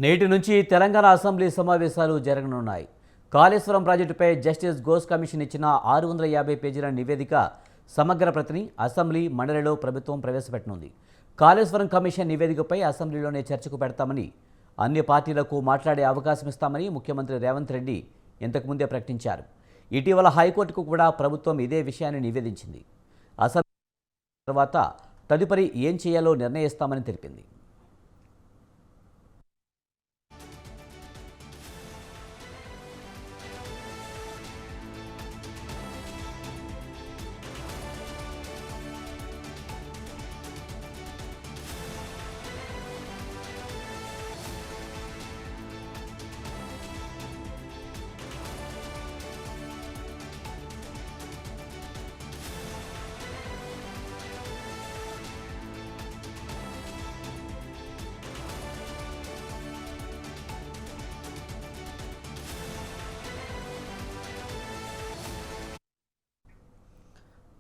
నేటి నుంచి తెలంగాణ అసెంబ్లీ సమావేశాలు జరగనున్నాయి. కాళేశ్వరం ప్రాజెక్టుపై జస్టిస్ ఘోష్ కమిషన్ ఇచ్చిన 650 పేజీల నివేదిక సమగ్ర ప్రతిని అసెంబ్లీ మండలిలో ప్రభుత్వం ప్రవేశపెట్టనుంది. కాళేశ్వరం కమిషన్ నివేదికపై అసెంబ్లీలోనే చర్చకు పెడతామని, అన్ని పార్టీలకు మాట్లాడే అవకాశం ఇస్తామని ముఖ్యమంత్రి రేవంత్ రెడ్డి ఇంతకుముందే ప్రకటించారు. ఇటీవల హైకోర్టుకు కూడా ప్రభుత్వం ఇదే విషయాన్ని నివేదించింది. అసెంబ్లీ తర్వాత తదుపరి ఏం చేయాలో నిర్ణయిస్తామని తెలిపింది.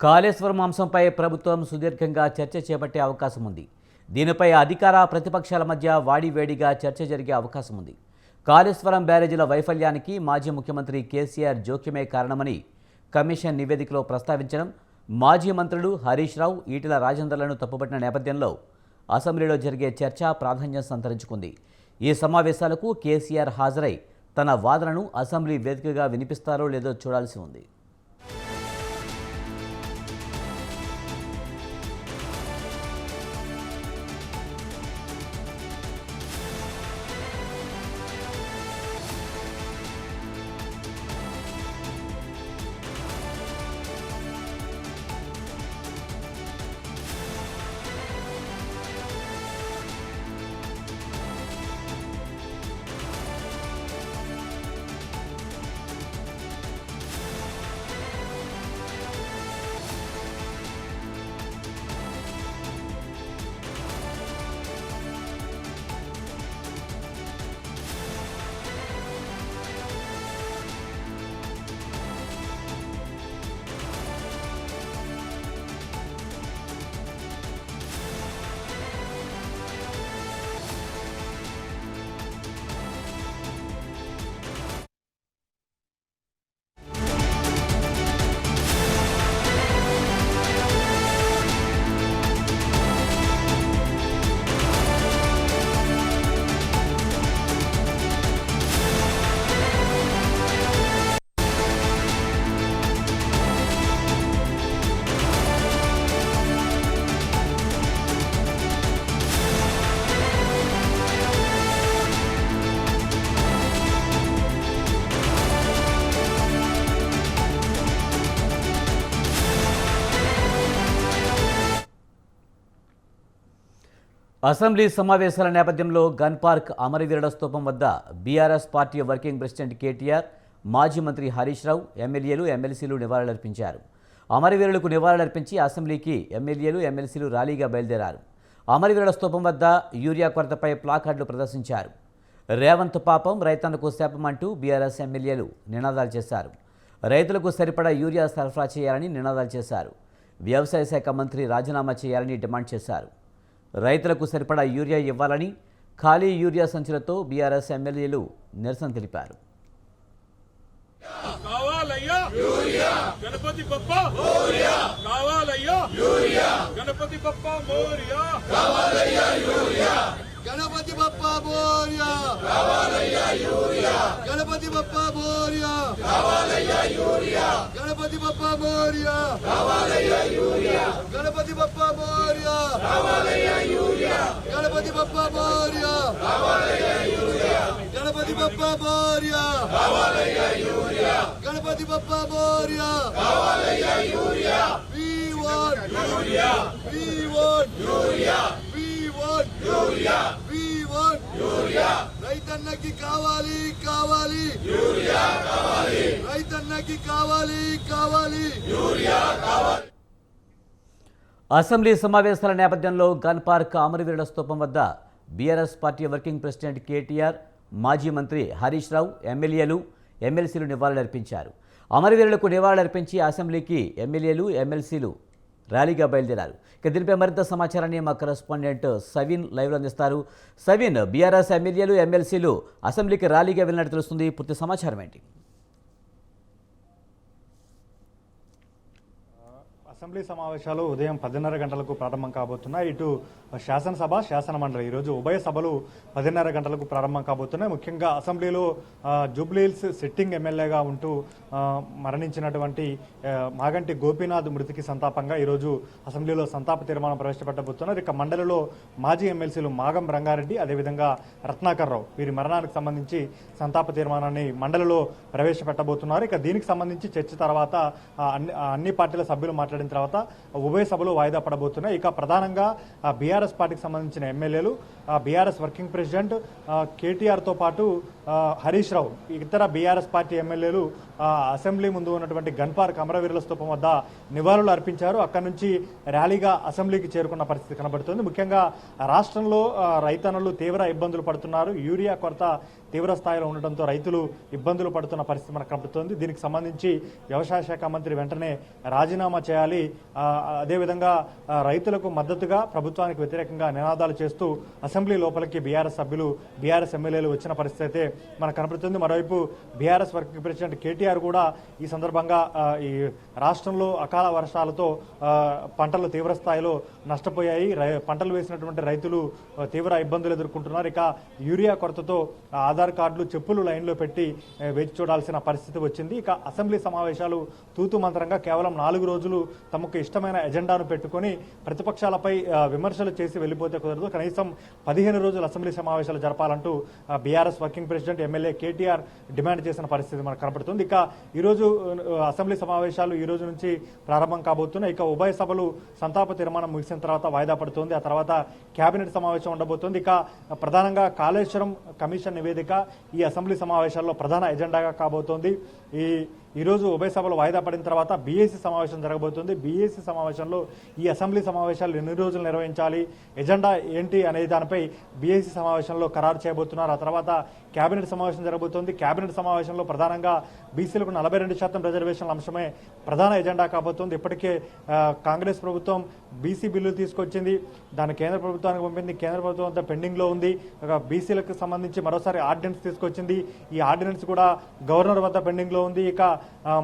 కాళేశ్వరం అంశంపై ప్రభుత్వం సుదీర్ఘంగా చర్చ చేపట్టే అవకాశం ఉంది. దీనిపై అధికార ప్రతిపక్షాల మధ్య వాడివేడిగా చర్చ జరిగే అవకాశం ఉంది. కాళేశ్వరం బ్యారేజీల వైఫల్యానికి మాజీ ముఖ్యమంత్రి కేసీఆర్ జోక్యమే కారణమని కమిషన్ నివేదికలో ప్రస్తావించడం, మాజీ మంత్రులు హరీష్ రావు, ఈటెల రాజేందర్లను తప్పుపట్టిన నేపథ్యంలో అసెంబ్లీలో జరిగే చర్చ ప్రాధాన్యం సంతరించుకుంది. ఈ సమావేశాలకు కేసీఆర్ హాజరై తన వాదనను అసెంబ్లీ వేదికగా వినిపిస్తారో లేదో చూడాల్సి ఉంది. అసెంబ్లీ సమావేశాల నేపథ్యంలో గన్ పార్క్ అమరవీరుల స్తూపం వద్ద BRS party working president KTR, మాజీ మంత్రి హరీష్ రావు, ఎమ్మెల్యేలు, ఎమ్మెల్సీలు నివాళులర్పించారు. అమరవీరులకు నివాళులర్పించి అసెంబ్లీకి ఎమ్మెల్యేలు, ఎమ్మెల్సీలు ర్యాలీగా బయలుదేరారు. అమరవీరుల స్తూపం వద్ద యూరియా కొరతపై ప్లాకార్డులు ప్రదర్శించారు. రేవంత్ పాపం, రైతన్నకు శాపం అంటూ బీఆర్ఎస్ ఎమ్మెల్యేలు నినాదాలు చేశారు. రైతులకు సరిపడా యూరియా సరఫరా చేయాలని నినాదాలు చేశారు. వ్యవసాయ శాఖ మంత్రి రాజీనామా చేయాలని డిమాండ్ చేశారు. రైతులకు సరిపడా యూరియా ఇవ్వాలని, ఖాళీ యూరియా సంచులతో బీఆర్ఎస్ ఎమ్మెల్యేలు నిరసన తెలిపారు. గణపతి బప్ప మోరియా కావాలయ్యా యూరియా, గణపతి బప్ప మోరియా కావాలయ్యా యూరియా, గణపతి బప్ప మోరియా కావాలయ్యా యూరియా, గణపతి బప్ప మోరియా కావాలయ్యా యూరియా, గణపతి బప్ప మోరియా కావాలయ్యా యూరియా, గణపతి బప్ప మోరియా కావాలయ్యా యూరియా, గణపతి బప్ప మోరియా కావాలయ్యా యూరియా, గణపతి బప్ప మోరియా కావాలయ్యా యూరియా, గణపతి బప్ప మోరియా కావాలయ్యా urea. We want urea, we want urea, we want urea, we want urea. రైతన్నకి కావాలి కావాలి యూరియా కావాలి, రైతన్నకి కావాలి కావాలి యూరియా కావాలి. అసెంబ్లీ సమావేశాల నేపథ్యంలో గన్ పార్క్ అమరవీరుల స్తూపం వద్ద BRS party working president KTR, మాజీ మంత్రి హరీష్ రావు, ఎమ్మెల్యేలు, ఎమ్మెల్సీలు నివాళులర్పించారు. అమరవీరులకు నివాళులర్పించి అసెంబ్లీకి ఎమ్మెల్యేలు, ఎమ్మెల్సీలు ర్యాలీగా బయలుదేరారు. ఇక దీనిపై మరింత సమాచారాన్ని మా కరెస్పాండెంట్ సవిన్ లైవ్లో అందిస్తారు. సవిన్, బీఆర్ఎస్ ఎమ్మెల్యేలు ఎమ్మెల్సీలు అసెంబ్లీకి ర్యాలీగా వెళ్ళినట్టు తెలుస్తుంది. పూర్తి సమాచారం ఏంటి? అసెంబ్లీ సమావేశాలు ఉదయం 10:30 గంటలకు ప్రారంభం కాబోతున్నాయి. ఇటు శాసనసభ, శాసన మండలి ఈరోజు ఉభయ సభలు 10:30 గంటలకు ప్రారంభం కాబోతున్నాయి. ముఖ్యంగా అసెంబ్లీలో జూబ్లీహిల్స్ సిట్టింగ్ ఎమ్మెల్యేగా ఉంటూ మరణించినటువంటి మాగంటి గోపీనాథ్ మృతికి సంతాపంగా ఈరోజు అసెంబ్లీలో సంతాప తీర్మానం ప్రవేశపెట్టబోతున్నారు. ఇక మండలిలో మాజీ ఎమ్మెల్సీలు మాగం రంగారెడ్డి, అదేవిధంగా రత్నాకర్ రావు వీరి మరణానికి సంబంధించి సంతాప తీర్మానాన్ని మండలిలో ప్రవేశపెట్టబోతున్నారు. ఇక దీనికి సంబంధించి చర్చ తర్వాత అన్ని పార్టీల సభ్యులు మాట్లాడిన తర్వాత ఉభయ సభలు వాయిదా పడబోతున్నాయి. ఇక ప్రధానంగా బీఆర్ఎస్ పార్టీకి సంబంధించిన ఎమ్మెల్యేలు, బీఆర్ఎస్ వర్కింగ్ ప్రెసిడెంట్ కేటీఆర్తో పాటు హరీష్ రావు, ఇతర బీఆర్ఎస్ పార్టీ ఎమ్మెల్యేలు అసెంబ్లీ ముందు ఉన్నటువంటి గన్ పార్క్ అమరవీరుల స్తూపం వద్ద నివాళులు అర్పించారు. అక్కడి నుంచి ర్యాలీగా అసెంబ్లీకి చేరుకున్న పరిస్థితి కనబడుతుంది. ముఖ్యంగా రాష్ట్రంలో రైతన్నలు తీవ్ర ఇబ్బందులు పడుతున్నారు. యూరియా కొరత తీవ్ర స్థాయిలో ఉండడంతో రైతులు ఇబ్బందులు పడుతున్న పరిస్థితి మనకు కనబడుతోంది. దీనికి సంబంధించి వ్యవసాయ శాఖ మంత్రి వెంటనే రాజీనామా చేయాలి, అదేవిధంగా రైతులకు మద్దతుగా ప్రభుత్వానికి వ్యతిరేకంగా నినాదాలు చేస్తూ అసెంబ్లీ లోపలికి బీఆర్ఎస్ సభ్యులు, బీఆర్ఎస్ ఎమ్మెల్యేలు వచ్చిన పరిస్థితి అయితే మనకు కనబడుతుంది. మరోవైపు బీఆర్ఎస్ వర్కింగ్ ప్రెసిడెంట్ కేటీఆర్ కూడా ఈ సందర్భంగా ఈ రాష్ట్రంలో అకాల వర్షాలతో పంటలు తీవ్ర స్థాయిలో నష్టపోయాయి, పంటలు వేసినటువంటి రైతులు తీవ్ర ఇబ్బందులు ఎదుర్కొంటున్నారు. ఇక యూరియా కొరతతో ఆధార్ కార్డులు, చెప్పులు లైన్లో పెట్టి వేచి చూడాల్సిన పరిస్థితి వచ్చింది. ఇక అసెంబ్లీ సమావేశాలు తూతు మంత్రంగా కేవలం 4 రోజులు తమకు ఇష్టమైన ఎజెండాను పెట్టుకుని ప్రతిపక్షాలపై విమర్శలు చేసి వెళ్ళిపోతే కుదరదు. కనీసం 15 రోజులు అసెంబ్లీ సమావేశాలు జరపాలంటూ BRS working president MLA KTR demand చేసిన పరిస్థితి మనకు కనబడుతుంది. ఇక ఈరోజు అసెంబ్లీ సమావేశాలు ఈ రోజు నుంచి ప్రారంభం కాబోతున్నాయి. ఇక ఉభయ సభలు సంతాప తీర్మానం ముగిసిన తర్వాత వాయిదా పడుతుంది. ఆ తర్వాత కేబినెట్ సమావేశం ఉండబోతోంది. ఇక ప్రధానంగా కాళేశ్వరం కమిషన్ నివేదిక ఈ అసెంబ్లీ సమావేశాల్లో ప్రధాన ఎజెండాగా కాబోతోంది. ఈ రోజు ఉభయ సభలు వాయిదా పడిన తర్వాత బీఏసీ సమావేశం జరగబోతుంది. బీఏసీ సమావేశంలో ఈ అసెంబ్లీ సమావేశాలు ఎన్ని రోజులు నిర్వహించాలి, ఎజెండా ఏంటి అనే దానిపై బీఏసీ సమావేశంలో ఖరారు చేయబోతున్నారు. ఆ తర్వాత కేబినెట్ సమావేశం జరగబోతోంది. కేబినెట్ సమావేశంలో ప్రధానంగా బీసీలకు 42% రిజర్వేషన్ల అంశమే ప్రధాన ఎజెండా కాబోతోంది. ఇప్పటికే కాంగ్రెస్ ప్రభుత్వం బీసీ బిల్లు తీసుకొచ్చింది, దాన్ని కేంద్ర ప్రభుత్వానికి పంపింది. కేంద్ర ప్రభుత్వం అంతా పెండింగ్ లో ఉంది. బీసీలకు సంబంధించి మరోసారి ఆర్డినెన్స్ తీసుకొచ్చింది. ఈ ఆర్డినెన్స్ కూడా గవర్నర్ వద్ద పెండింగ్ లో ఉంది. ఇక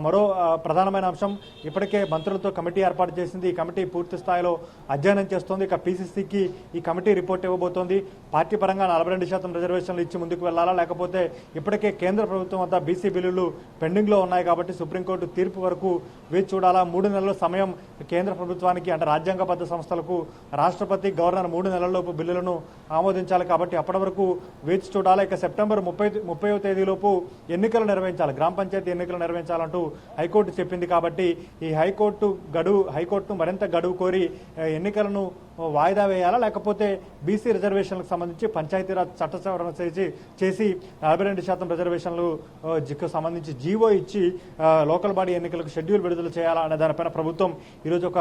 మరో ప్రధానమైన అంశం, ఇప్పటికే మంత్రులతో కమిటీ ఏర్పాటు చేసింది. ఈ కమిటీ పూర్తి స్థాయిలో అధ్యయనం చేస్తోంది. ఇక పీసీసీకి ఈ కమిటీ రిపోర్ట్ ఇవ్వబోతోంది. పార్టీ పరంగా 42% రిజర్వేషన్లు ఇచ్చి ముందుకు వెళ్లాలా, లేకపోతే ఇప్పటికే కేంద్ర ప్రభుత్వం వద్ద బీసీ బిల్లులు పెండింగ్ లో ఉన్నాయి కాబట్టి సుప్రీంకోర్టు తీర్పు వరకు వేచి చూడాలా. 3 నెలల సమయం కేంద్ర ప్రభుత్వానికి, అంటే రాజ్యాంగబద్ధ సంస్థలకు రాష్ట్రపతి, గవర్నర్ 3 నెలల్లోపు బిల్లులను ఆమోదించాలి కాబట్టి అప్పటి వరకు వేచి చూడాలి. ఇక సెప్టెంబర్ 30వ తేదీలోపు ఎన్నికలు నిర్వహించాలి, గ్రామ పంచాయతీ ఎన్నికలు నిర్వహించాలంటూ హైకోర్టు చెప్పింది. కాబట్టి ఈ హైకోర్టును మరింత గడువు కోరి ఎన్నికలను వాయిదా వేయాలా, లేకపోతే బీసీ రిజర్వేషన్లకు సంబంధించి పంచాయతీరాజ్ చట్ట సవరణ చేసి 42% రిజర్వేషన్లకు సంబంధించి జీవో ఇచ్చి లోకల్ బాడీ ఎన్నికలకు షెడ్యూల్ విడుదల చేయాలా అనే దానిపైన ప్రభుత్వం ఈరోజు ఒక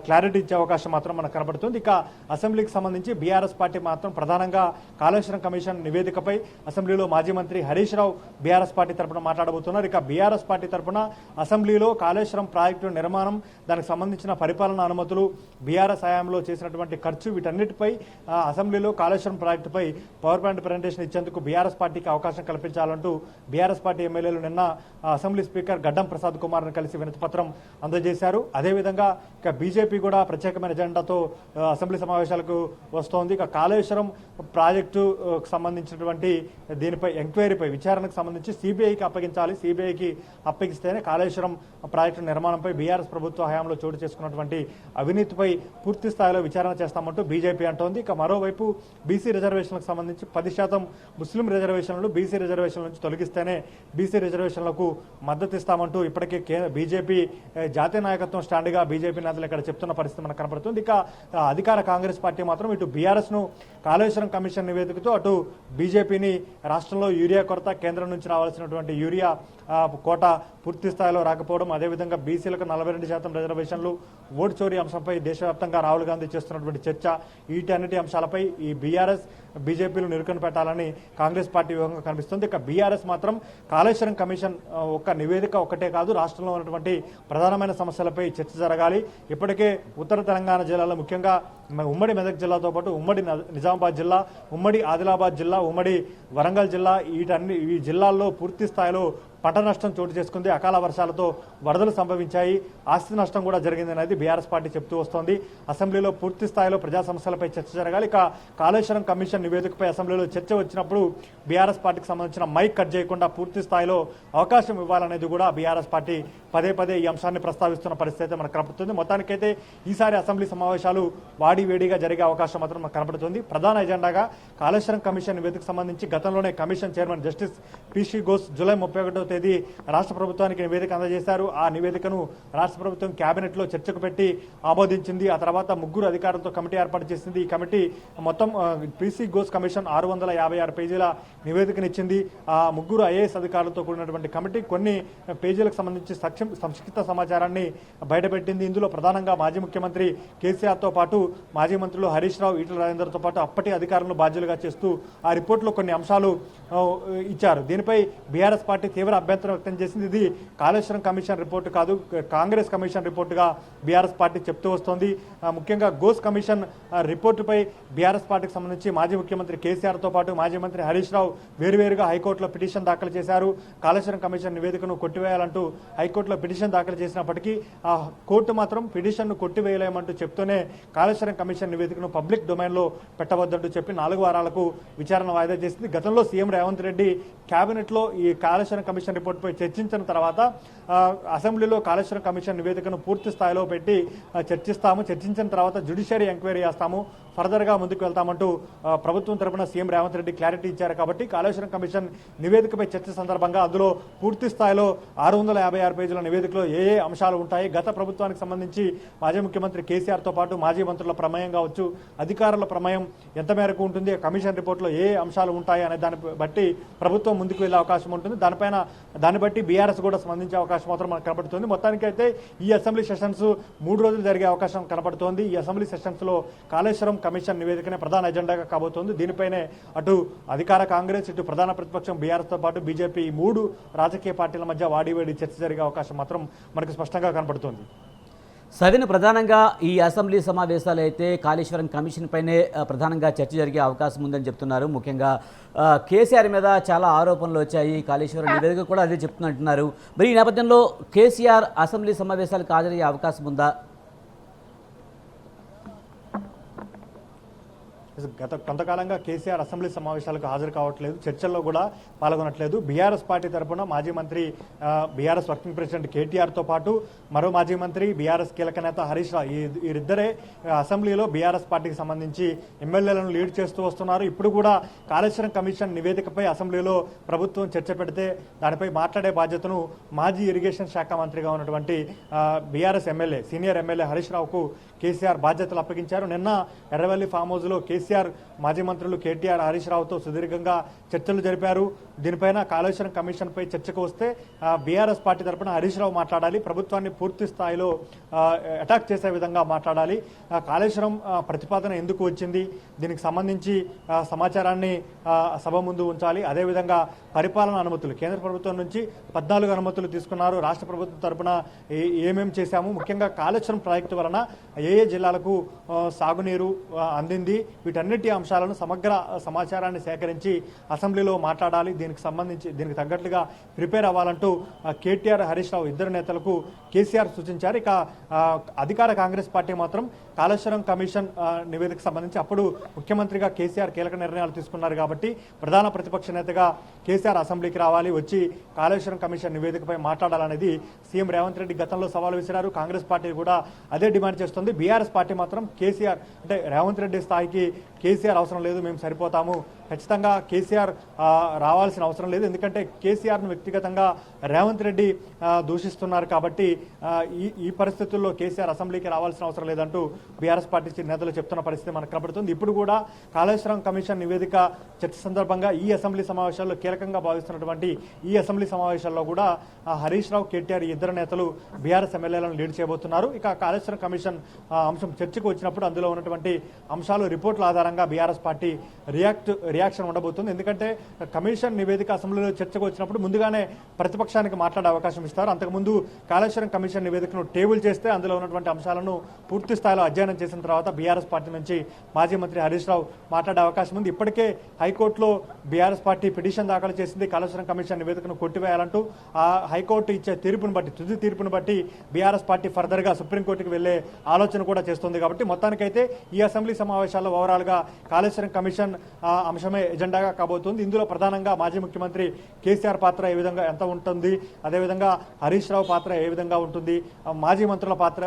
క్లారిటీ ఇచ్చే అవకాశం మాత్రం మనకు కనబడుతుంది. ఇక అసెంబ్లీకి సంబంధించి బీఆర్ఎస్ పార్టీ మాత్రం ప్రధానంగా కాళేశ్వరం కమిషన్ నివేదికపై అసెంబ్లీలో మాజీ మంత్రి హరీష్ రావు బీఆర్ఎస్ పార్టీ తరఫున మాట్లాడబోతున్నారు. ఇక బీఆర్ఎస్ పార్టీ తరఫున అసెంబ్లీలో కాళేశ్వరం ప్రాజెక్టు నిర్మాణం, దానికి సంబంధించిన పరిపాలన అనుమతులు, బీఆర్ఎస్ హయాంలో చేసినటువంటి ఖర్చు, వీటన్నిటిపై అసెంబ్లీలో కాళేశ్వరం ప్రాజెక్టుపై పవర్ పాయింట్ ప్రజెంటేషన్ ఇచ్చేందుకు బీఆర్ఎస్ పార్టీకి అవకాశం కల్పించాలంటూ బీఆర్ఎస్ పార్టీ ఎమ్మెల్యేలు నిన్న అసెంబ్లీ స్పీకర్ గడ్డం ప్రసాద్ కుమార్ను కలిసి వినతిపత్రం అందజేశారు. అదేవిధంగా ఇక బీజేపీ కూడా ప్రత్యేకమైన ఎజెండాతో అసెంబ్లీ సమావేశాలకు వస్తోంది. ఇక కాళేశ్వరం ప్రాజెక్టు సంబంధించినటువంటి దీనిపై ఎంక్వైరీపై విచారణకు సంబంధించి సిబిఐకి అప్పగించాలి, సిబిఐకి అప్పగిస్తేనే కాళేశ్వరం ప్రాజెక్టు నిర్మాణంపై బీఆర్ఎస్ ప్రభుత్వ హయాంలో చోటు చేసుకున్నటువంటి అవినీతిపై పూర్తి స్థాయిలో విచారణ చేస్తామంటూ బీజేపీ అంటోంది. ఇక మరోవైపు బీసీ రిజర్వేషన్లకు సంబంధించి 10% ముస్లిం రిజర్వేషన్లు బీసీ రిజర్వేషన్ల నుంచి తొలగిస్తేనే బీసీ రిజర్వేషన్లకు మద్దతు ఇస్తామంటూ ఇప్పటికే బీజేపీ జాతీయ నాయకత్వం స్టాండ్గా బీజేపీ నేతలు ఇక్కడ చెప్తున్న పరిస్థితి మనకు కనబడుతుంది. ఇక అధికార కాంగ్రెస్ పార్టీ మాత్రం ఇటు బీఆర్ఎస్ ను కాళేశ్వరం కమిషన్ నివేదికతో, అటు బీజేపీని రాష్ట్రంలో యూరియా కొరత, కేంద్రం నుంచి రావాల్సినటువంటి యూరియా కోట పూర్తి స్థాయిలో రాకపోవడం, అదేవిధంగా బీసీలకు 42% రిజర్వేషన్లు, ఓటు చోరీ అంశంపై దేశవ్యాప్తంగా రాహుల్ గాంధీ చేస్తున్న జరుగుతున్నటువంటి చర్చ వీటన్నిటి అంశాలపై ఈ బీఆర్ఎస్ బీజేపీలు నిరుకను పెట్టాలని కాంగ్రెస్ పార్టీ వ్యూహంగా కనిపిస్తుంది. ఇక బీఆర్ఎస్ మాత్రం కాళేశ్వరం కమిషన్ ఒక నివేదిక ఒకటే కాదు, రాష్ట్రంలో ఉన్నటువంటి ప్రధానమైన సమస్యలపై చర్చ జరగాలి. ఇప్పటికే ఉత్తర తెలంగాణ జిల్లాలో ముఖ్యంగా ఉమ్మడి మెదక్ జిల్లాతో పాటు ఉమ్మడి నిజామాబాద్ జిల్లా, ఉమ్మడి ఆదిలాబాద్ జిల్లా, ఉమ్మడి వరంగల్ జిల్లా ఈ జిల్లాల్లో పూర్తి స్థాయిలో పంట నష్టం చోటు చేసుకుంది. అకాల వర్షాలతో వరదలు సంభవించాయి, ఆస్తి నష్టం కూడా జరిగిందనేది బీఆర్ఎస్ పార్టీ చెబుతూ వస్తోంది. అసెంబ్లీలో పూర్తి స్థాయిలో ప్రజా సమస్యలపై చర్చ జరగాలి. ఇక కాళేశ్వరం కమిషన్ నివేదికపై అసెంబ్లీలో చర్చ వచ్చినప్పుడు బీఆర్ఎస్ పార్టీకి సంబంధించిన మైక్ కట్ చేయకుండా పూర్తి స్థాయిలో అవకాశం ఇవ్వాలనేది కూడా బీఆర్ఎస్ పార్టీ పదే పదే ఈ అంశాన్ని ప్రస్తావిస్తున్న పరిస్థితి మనకు కనపడుతుంది. మొత్తానికైతే ఈసారి అసెంబ్లీ సమావేశాలు వాడివేడిగా జరిగే అవకాశం మాత్రం మనకు కనపడుతుంది. ప్రధాన ఎజెండాగా కాళేశ్వరం కమిషన్ నివేదికకు సంబంధించి గతంలోనే commission chairman justice P C Ghosh July 31వ తేదీ రాష్ట్ర ప్రభుత్వానికి నివేదిక అందజేశారు. ఆ నివేదికను రాష్ట్ర ప్రభుత్వం కేబినెట్ లో చర్చకు పెట్టి ఆమోదించింది. ఆ తర్వాత 3 అధికారులతో కమిటీ ఏర్పాటు చేసింది. ఈ కమిటీ మొత్తం పిసి ఘోష్ కమిషన్ 656 పేజీల నివేదికనిచ్చింది. ఆ 3 ఐఏఎస్ అధికారులతో కూడినటువంటి కమిటీ కొన్ని పేజీలకు సంబంధించి సంక్షిప్త సమాచారాన్ని బయటపెట్టింది. ఇందులో ప్రధానంగా మాజీ ముఖ్యమంత్రి కేసీఆర్తో పాటు మాజీ మంత్రులు హరీష్ రావు, ఈటల రాజేందర్తో పాటు అప్పటి అధికారులను బాధ్యులుగా చేస్తూ ఆ రిపోర్టులో కొన్ని అంశాలు ఇచ్చారు. దీనిపై బీఆర్ఎస్ పార్టీ తీవ్ర అభ్యంతరం వ్యక్తం చేసింది. ఇది కాళేశ్వరం కమిషన్ రిపోర్టు కాదు, కాంగ్రెస్ కమిషన్ రిపోర్టుగా బీఆర్ఎస్ పార్టీ చెప్తూ వస్తోంది. ముఖ్యంగా ఘోష్ కమిషన్ రిపోర్టుపై బీఆర్ఎస్ పార్టీకి సంబంధించి మాజీ ముఖ్యమంత్రి కేసీఆర్తో పాటు మాజీ మంత్రి హరీష్ రావు వేరువేరుగా హైకోర్టులో పిటిషన్ దాఖలు చేశారు. కాళేశ్వరం కమిషన్ నివేదికను కొట్టివేయాలంటూ హైకోర్టులో పిటిషన్ దాఖలు చేసినప్పటికీ ఆ కోర్టు మాత్రం పిటిషన్ను కొట్టివేయలేమంటూ చెప్తూనే కాళేశ్వరం కమిషన్ నివేదికను పబ్లిక్ డొమైన్లో పెట్టవద్దంటూ చెప్పి 4 వారాలకు విచారణ వాయిదా చేసింది. గతంలో సీఎం రేవంత్ రెడ్డి కేబినెట్లో ఈ కాళేశ్వరం కమిషన్ రిపోర్టుపై చర్చించిన తర్వాత అసెంబ్లీలో కాళేశ్వరం కమిషన్ నివేదికను పూర్తి స్థాయిలో పెట్టి చర్చించిన తర్వాత జ్యుడిషియరీ ఎంక్వైరీ చేస్తాము, ఫర్దర్గా ముందుకు వెళ్తామంటూ ప్రభుత్వం తరపున సీఎం రేవంత్ రెడ్డి క్లారిటీ ఇచ్చారు. కాబట్టి కాళేశ్వరం కమిషన్ నివేదికపై చర్చ సందర్భంగా అందులో పూర్తి స్థాయిలో 656 పేజీల నివేదికలో ఏ అంశాలు ఉంటాయి, గత ప్రభుత్వానికి సంబంధించి మాజీ ముఖ్యమంత్రి కేసీఆర్తో పాటు మాజీ మంత్రుల ప్రమేయం కావచ్చు, అధికారుల ప్రమేయం ఎంత మేరకు ఉంటుంది, కమిషన్ రిపోర్టులో ఏ అంశాలు ఉంటాయి అనే దాన్ని బట్టి ప్రభుత్వం ముందుకు వెళ్లే అవకాశం ఉంటుంది. దాన్ని బట్టి బీఆర్ఎస్ కూడా స్పందించే అవకాశం మాత్రం మనకు కనపడుతుంది. మొత్తానికైతే ఈ అసెంబ్లీ సెషన్స్ 3 రోజులు జరిగే అవకాశం కనపడుతోంది. ఈ అసెంబ్లీ సెషన్స్ లో కాళేశ్వరం కమిషన్ నివేదికనే ప్రధాన ఎజెండాగా కాబోతోంది. దీనిపైనే అటు అధికార కాంగ్రెస్, ఇటు ప్రధాన ప్రతిపక్షం బీఆర్ఎస్ తో పాటు బీజేపీ, ఈ 3 రాజకీయ పార్టీల మధ్య వాడివేడి చర్చ జరిగే అవకాశం మాత్రం మనకు స్పష్టంగా కనపడుతోంది. సవిన ప్రధానంగా ఈ అసెంబ్లీ సమావేశాలు అయితే కాళేశ్వరం కమిషన్ పైనే ప్రధానంగా చర్చ జరిగే అవకాశం ఉందని చెప్తున్నారు. ముఖ్యంగా కేసీఆర్ మీద చాలా ఆరోపణలు వచ్చాయి, కాళేశ్వరం నివేదిక కూడా అదే చెప్తున్నట్టున్నారు. మరి ఈ నేపథ్యంలో కేసీఆర్ అసెంబ్లీ సమావేశాలకు హాజరయ్యే అవకాశం ఉందా? గత కొంతకాలంగా కేసీఆర్ అసెంబ్లీ సమావేశాలకు హాజరు కావట్లేదు, చర్చల్లో కూడా పాల్గొనట్లేదు. బీఆర్ఎస్ పార్టీ తరఫున మాజీ మంత్రి బీఆర్ఎస్ వర్కింగ్ ప్రెసిడెంట్ కేటీఆర్తో పాటు మరో మాజీ మంత్రి బీఆర్ఎస్ కీలక నేత హరీష్ రావు, వీరిద్దరే అసెంబ్లీలో బీఆర్ఎస్ పార్టీకి సంబంధించి ఎమ్మెల్యేలను లీడ్ చేస్తూ వస్తున్నారు. ఇప్పుడు కూడా కాళేశ్వరం కమిషన్ నివేదికపై అసెంబ్లీలో ప్రభుత్వం చర్చ పెడితే దానిపై మాట్లాడే బాధ్యతను మాజీ ఇరిగేషన్ శాఖ మంత్రిగా ఉన్నటువంటి BRS MLA, senior MLA Harish రావుకు కేసీఆర్ బాధ్యతలు అప్పగించారు. నిన్న ఎర్రవల్లి ఫామ్ హౌస్ లో కేసీఆర్ మాజీ మంత్రులు కేటీఆర్, హరీష్ రావుతో సుదీర్ఘంగా చర్చలు జరిపారు. దీనిపైన కాళేశ్వరం కమిషన్ పై చర్చకు వస్తే బీఆర్ఎస్ పార్టీ తరఫున హరీష్ రావు మాట్లాడాలి, ప్రభుత్వాన్ని పూర్తి స్థాయిలో అటాక్ చేసే విధంగా మాట్లాడాలి. కాళేశ్వరం ప్రతిపాదన ఎందుకు వచ్చింది, దీనికి సంబంధించి సమాచారాన్ని సభ ముందు ఉంచాలి. అదేవిధంగా పరిపాలన అనుమతులు కేంద్ర ప్రభుత్వం నుంచి 14 అనుమతులు తీసుకున్నారు, రాష్ట్ర ప్రభుత్వం తరఫున ఏమేం చేశాము, ముఖ్యంగా కాళేశ్వరం ప్రాజెక్టు వలన ఏ జిల్లాలకు సాగునీరు అందింది, వీటన్నిటి అంశాలను సమగ్ర సమాచారాన్ని సేకరించి అసెంబ్లీలో మాట్లాడాలి. దీనికి తగ్గట్లుగా ప్రిపేర్ అవ్వాలంటూ కేటీఆర్, హరీష్ రావు ఇద్దరు నేతలకు కేసీఆర్ సూచించారు. ఇక అధికార కాంగ్రెస్ పార్టీ మాత్రం కాళేశ్వరం కమిషన్ నివేదికకు సంబంధించి అప్పుడు ముఖ్యమంత్రిగా కేసీఆర్ కీలక నిర్ణయాలు తీసుకున్నారు కాబట్టి ప్రధాన ప్రతిపక్ష నేతగా కేసీఆర్ అసెంబ్లీకి రావాలి, వచ్చి కాళేశ్వరం కమిషన్ నివేదికపై మాట్లాడాలనేది సీఎం రేవంత్ రెడ్డి గతంలో సవాల్ విసిరారు. కాంగ్రెస్ పార్టీ కూడా అదే డిమాండ్ చేస్తుంది. బీఆర్ఎస్ పార్టీ మాత్రం కేసీఆర్ అంటే రేవంత్ రెడ్డి స్థాయికి కేసీఆర్ అవసరం లేదు, మేము సరిపోతాము, ఖచ్చితంగా కేసీఆర్ రావాల్సిన అవసరం లేదు. ఎందుకంటే కేసీఆర్ను వ్యక్తిగతంగా రేవంత్ రెడ్డి దూషిస్తున్నారు కాబట్టి ఈ పరిస్థితుల్లో కేసీఆర్ అసెంబ్లీకి రావాల్సిన అవసరం లేదంటూ బీఆర్ఎస్ పార్టీ నేతలు చెప్తున్న పరిస్థితి మనకు కనబడుతుంది. ఇప్పుడు కూడా కాళేశ్వరం కమిషన్ నివేదిక చర్చ సందర్భంగా ఈ అసెంబ్లీ సమావేశాల్లో కీలకంగా భావిస్తున్నటువంటి ఈ అసెంబ్లీ సమావేశాల్లో కూడా హరీష్ రావు, కేటీఆర్ ఇద్దరు నేతలు బీఆర్ఎస్ ఎమ్మెల్యేలను లీడ్ చేయబోతున్నారు. ఇక కాళేశ్వరం కమిషన్ అంశం చర్చకు వచ్చినప్పుడు అందులో ఉన్నటువంటి అంశాలు, రిపోర్టుల ఆధారంగా బీఆర్ఎస్ పార్టీ రియాక్షన్ ఉండబోతుంది. ఎందుకంటే కమిషన్ నివేదిక అసెంబ్లీలో చర్చకు వచ్చినప్పుడు ముందుగానే ప్రతిపక్షానికి మాట్లాడే అవకాశం ఇస్తారు. అంతకుముందు కాళేశ్వరం కమిషన్ నివేదికను టేబుల్ చేస్తే అందులో ఉన్నటువంటి అంశాలను పూర్తి స్థాయిలో అధ్యయనం చేసిన తర్వాత బీఆర్ఎస్ పార్టీ నుంచి మాజీ మంత్రి హరీష్ రావు మాట్లాడే అవకాశం ఉంది. ఇప్పటికే హైకోర్టులో బీఆర్ఎస్ పార్టీ పిటిషన్ దాఖలు చేసింది కాళేశ్వరం కమిషన్ నివేదికను కొట్టివేయాలంటూ. ఆ హైకోర్టు ఇచ్చే తీర్పును బట్టి, తుది తీర్పును బట్టి బీఆర్ఎస్ పార్టీ ఫర్దర్ గా సుప్రీంకోర్టుకు వెళ్లే ఆలోచన కూడా చేస్తుంది. కాబట్టి మొత్తానికైతే ఈ అసెంబ్లీ సమావేశాల్లో ఓవరాల్ గా కాళేశ్వరం కమిషన్ అంశమే ఎజెండాగా కాబోతుంది. ఇందులో ప్రధానంగా మాజీ ముఖ్యమంత్రి కేసీఆర్ పాత్ర ఏ విధంగా ఎంత ఉంటుంది, అదేవిధంగా హరీష్ రావు పాత్ర ఏ విధంగా ఉంటుంది, మాజీ మంత్రుల పాత్ర,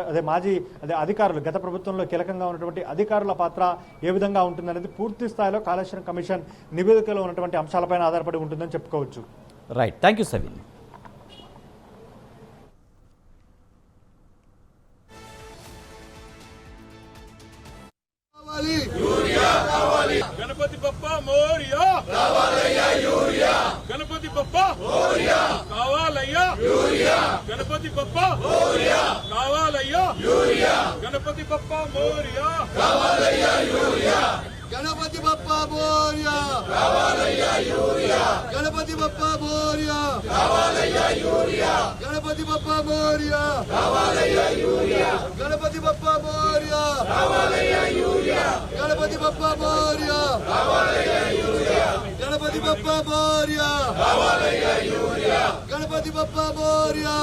అధికారులు, గత ప్రభుత్వంలో కీలకంగా ఉన్నటువంటి అధికారుల పాత్ర ఏ విధంగా ఉంటుంది అనేది పూర్తి స్థాయిలో కాళేశ్వరం కమిషన్ నివేదికలో ఉన్నటువంటి అంశాలపైన ఆధారపడి ఉంటుందని చెప్పుకోవచ్చు. Right, thank you సవిన్. Ganapati Bappa Morya, Ganapati Bappa కావాలయ్యా, గణపతి బప్ప కావాలయ్యా, గణపతి బప్ప మోరియా, గణపతి బప్ప మోరియా, గణపతి బప్ప మోరియా, గణపతి బప్ప మోరియా, గణపతి బప్ప మోరియా, గణపతి బప్ప మోరియా, గణపతి బప్ప మోరియా, గణపతి బప్ప మోరియా,